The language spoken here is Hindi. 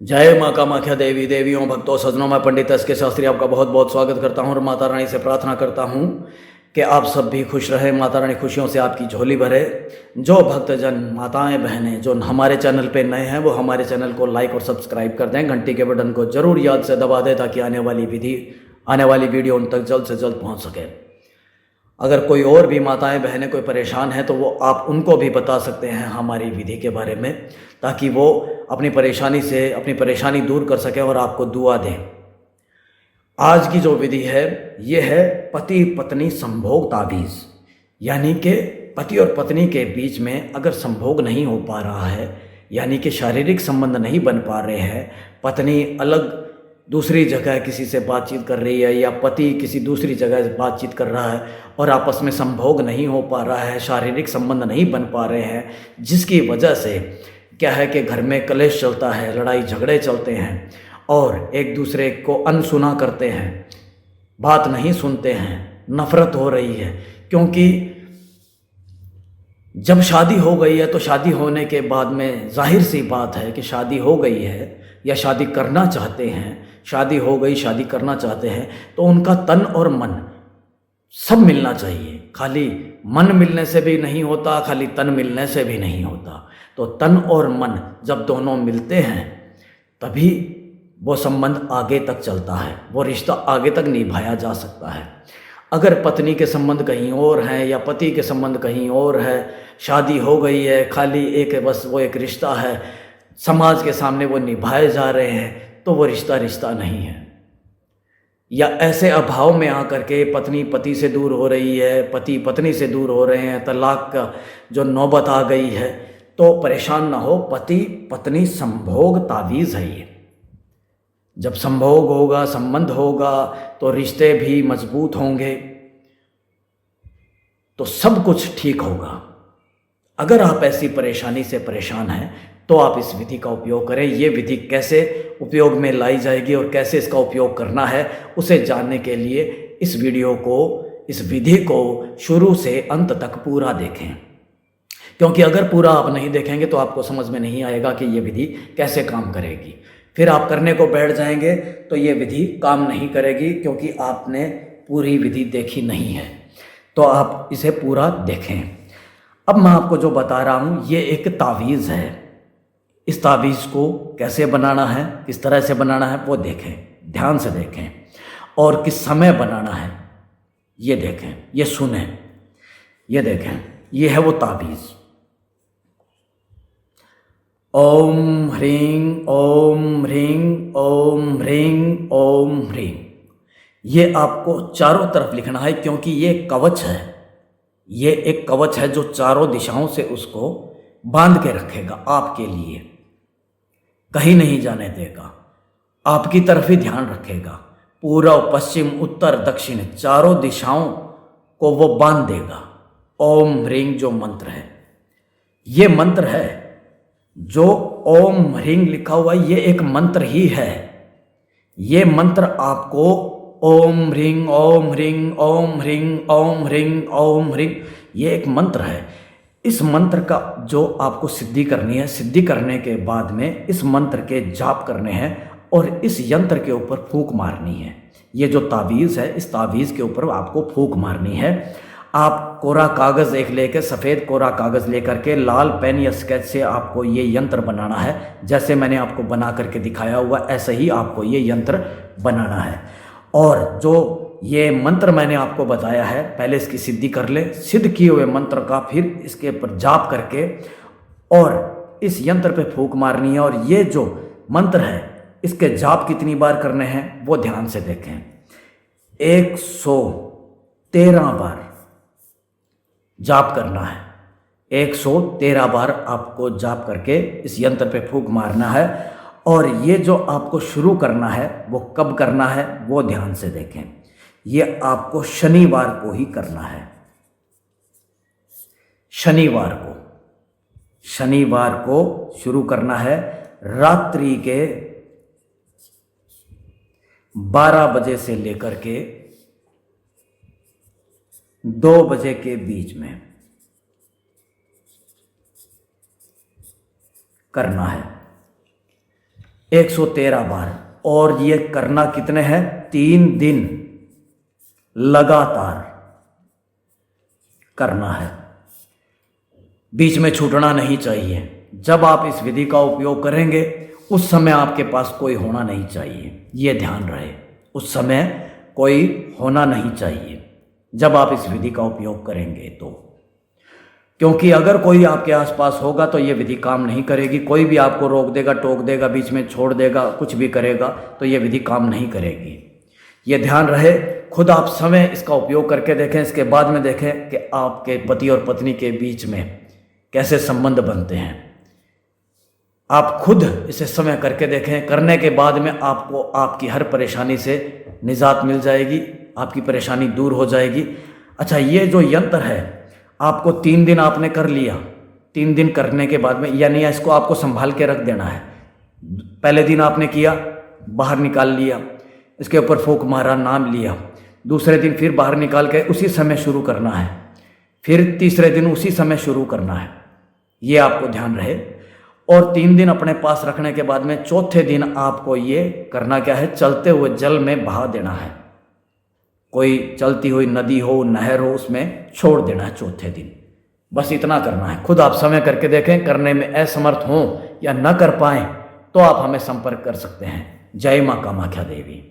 जय माँ कामाख्या देवी देवियों भक्तों सज्जनों, मैं पंडित एस के शास्त्री आपका बहुत बहुत स्वागत करता हूँ और माता रानी से प्रार्थना करता हूँ कि आप सब भी खुश रहें। माता रानी खुशियों से आपकी झोली भरे। जो भक्तजन माताएं बहनें जो हमारे चैनल पे नए हैं वो हमारे चैनल को लाइक और सब्सक्राइब कर दें। घंटी के बटन को ज़रूर याद से दबा दें ताकि आने वाली वीडियो उन तक जल्द से जल्द पहुँच सके। अगर कोई और भी माताएं बहनें कोई परेशान है तो वो आप उनको भी बता सकते हैं हमारी विधि के बारे में, ताकि वो अपनी परेशानी दूर कर सकें और आपको दुआ दें। आज की जो विधि है ये है पति पत्नी संभोग ताबीज़। यानी कि पति और पत्नी के बीच में अगर संभोग नहीं हो पा रहा है, यानी कि शारीरिक संबंध नहीं बन पा रहे हैं, पत्नी अलग दूसरी जगह किसी से बातचीत कर रही है या पति किसी दूसरी जगह बातचीत कर रहा है और आपस में संभोग नहीं हो पा रहा है, शारीरिक संबंध नहीं बन पा रहे हैं, जिसकी वजह से क्या है कि घर में कलेश चलता है, लड़ाई झगड़े चलते हैं और एक दूसरे को अनसुना करते हैं, बात नहीं सुनते हैं, नफ़रत हो रही है। क्योंकि जब शादी हो गई है तो शादी होने के बाद में जाहिर सी बात है कि शादी हो गई है या शादी करना चाहते हैं, शादी हो गई शादी करना चाहते हैं तो उनका तन और मन सब मिलना चाहिए। खाली मन मिलने से भी नहीं होता, खाली तन मिलने से भी नहीं होता। तो तन और मन जब दोनों मिलते हैं तभी वो संबंध आगे तक चलता है, वो रिश्ता आगे तक निभाया जा सकता है। अगर पत्नी के संबंध कहीं और हैं या पति के संबंध कहीं और है, शादी हो गई है, खाली एक बस वो एक रिश्ता है, समाज के सामने वो निभाए जा रहे हैं, तो वो रिश्ता नहीं है। या ऐसे अभाव में आकर के पत्नी पति से दूर हो रही है, पति पत्नी से दूर हो रहे हैं, तलाक का जो नौबत आ गई है, तो परेशान ना हो। पति पत्नी संभोग तावीज़ है ये। जब संभोग होगा, संबंध होगा तो रिश्ते भी मजबूत होंगे, तो सब कुछ ठीक होगा। अगर आप ऐसी परेशानी से परेशान हैं तो आप इस विधि का उपयोग करें। ये विधि कैसे उपयोग में लाई जाएगी और कैसे इसका उपयोग करना है उसे जानने के लिए इस विधि को शुरू से अंत तक पूरा देखें। क्योंकि अगर पूरा आप नहीं देखेंगे तो आपको समझ में नहीं आएगा कि ये विधि कैसे काम करेगी। फिर आप करने को बैठ जाएंगे तो ये विधि काम नहीं करेगी, क्योंकि आपने पूरी विधि देखी नहीं है। तो आप इसे पूरा देखें। अब मैं आपको जो बता रहा हूँ ये एक तावीज़ है। इस तावीज़ को कैसे बनाना है, किस तरह से बनाना है वो देखें, ध्यान से देखें, और किस समय बनाना है ये देखें, ये सुनें, ये देखें। ये है वो तावीज़। ओम ह्रीं ओम ह्रीं ओम ह्रीं ओम ह्रीं। ये आपको चारों तरफ लिखना है, क्योंकि ये कवच है। ये एक कवच है जो चारों दिशाओं से उसको बांध के रखेगा, आपके लिए कहीं नहीं जाने देगा, आपकी तरफ ही ध्यान रखेगा। पूर्व पश्चिम उत्तर दक्षिण चारों दिशाओं को वो बांध देगा। ओम ह्रीं जो मंत्र है, ये मंत्र है जो ओम ह्रीं लिखा हुआ है, ये एक मंत्र ही है। ये मंत्र आपको ओम ह्रीं ओम ह्रीं ओम ह्रीं ओम ह्रीं ओम ह्रीं, ये एक मंत्र है। इस मंत्र का जो आपको सिद्धि करनी है, सिद्धि करने के बाद में इस मंत्र के जाप करने हैं और इस यंत्र के ऊपर फूंक मारनी है। ये जो तावीज़ है, इस तावीज़ के ऊपर आपको फूंक मारनी है। आप कोरा कागज़ एक लेकर, सफ़ेद कोरा कागज़ लेकर के लाल पेन या स्केच से आपको ये यंत्र बनाना है। जैसे मैंने आपको बना करके दिखाया हुआ ऐसे ही आपको ये यंत्र बनाना है। और जो ये मंत्र मैंने आपको बताया है, पहले इसकी सिद्धि कर ले। सिद्ध किए हुए मंत्र का फिर इसके ऊपर जाप करके और इस यंत्र पे फूंक मारनी है। और ये जो मंत्र है इसके जाप कितनी बार करने हैं वो ध्यान से देखें। 113 बार जाप करना है। 113 बार आपको जाप करके इस यंत्र पे फूंक मारना है। और ये जो आपको शुरू करना है वो कब करना है वो ध्यान से देखें। ये आपको शनिवार को ही करना है। शनिवार को शुरू करना है। रात्रि के 12 बजे से लेकर के 2 बजे के बीच में करना है। 113 बार। और ये करना कितने हैं? 3 दिन लगातार करना है, बीच में छूटना नहीं चाहिए। जब आप इस विधि का उपयोग करेंगे उस समय आपके पास कोई होना नहीं चाहिए, ये ध्यान रहे। उस समय कोई होना नहीं चाहिए जब आप इस विधि का उपयोग करेंगे तो, क्योंकि अगर कोई आपके आसपास होगा तो ये विधि काम नहीं करेगी। कोई भी आपको रोक देगा, टोक देगा, बीच में छोड़ देगा, कुछ भी करेगा तो ये विधि काम नहीं करेगी। ये ध्यान रहे। खुद आप समय इसका उपयोग करके देखें, इसके बाद में देखें कि आपके पति और पत्नी के बीच में कैसे संबंध बनते हैं। आप खुद इसे समय करके देखें, करने के बाद में आपको आपकी हर परेशानी से निजात मिल जाएगी, आपकी परेशानी दूर हो जाएगी। अच्छा, ये जो यंत्र है आपको 3 दिन आपने कर लिया, 3 दिन करने के बाद में, यानी इसको आपको संभाल के रख देना है। पहले दिन आपने किया, बाहर निकाल लिया, इसके ऊपर फूंक मारा, नाम लिया। दूसरे दिन फिर बाहर निकाल के उसी समय शुरू करना है, फिर तीसरे दिन उसी समय शुरू करना है, ये आपको ध्यान रहे। और 3 दिन अपने पास रखने के बाद में चौथे दिन आपको ये करना क्या है? चलते हुए जल में बहा देना है। कोई चलती हुई नदी हो, नहर हो, उसमें छोड़ देना है चौथे दिन। बस इतना करना है। खुद आप समय करके देखें। करने में असमर्थ हों या न कर पाएं तो आप हमें संपर्क कर सकते हैं। जय मां कामाख्या देवी।